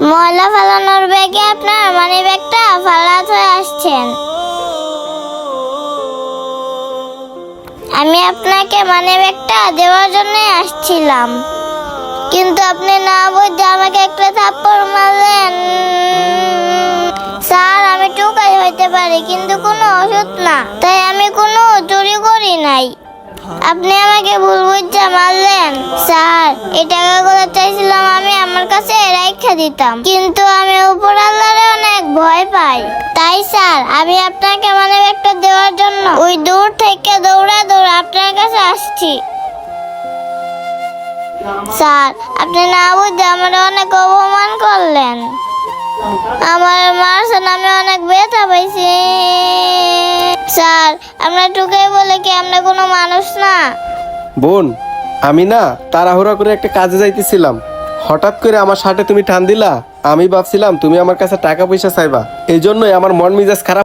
ময়লা ফেলানোর ব্যাগে আপনার মানি ব্যাগটা ফালাত হয়ে আসছেন। আমি আপনাকে মানি ব্যাগটা দেওয়ার জন্য আসছিলাম, কিন্তু আপনি না বুঝে আমাকে একটা থাপ্পড় মারলেন। স্যার, আমি টোকাই হইতে পারি কিন্তু কোনো ওষুধ না, তাই আমি কোনো চুরি করি নাই। আপনি আমাকে ভুল বুঝে মারলেন। স্যার, এই টাকাগুলো চাইছিলাম আমি আমার কাছে রাইখা দিতাম, কিন্তু আমি উপর আল্লাহরে অনেক ভয় পাই। তাই স্যার, আমি আপনাকে মানে একটা দেওয়ার জন্য ওই দূর থেকে দৌড়া আপনার কাছে আসছি। স্যার, আপনি না বুঝে আমার অনেক অপমান করলেন। আমার মারছেন, আমি অনেক ব্যথা পাইছি। স্যার, আমরা টুকাই বলে কি আমরা কোনো মানুষ না? বোন, আমি না তাড়াহুড়া করে একটা কাজে যাইতেছিলাম, হঠাৎ করে আমার শার্টে তুমি টান দিলা। আমি ভাবছিলাম তুমি আমার কাছে টাকা পয়সা চাইবা, এই জন্যই আমার মন মেজাজ খারাপ।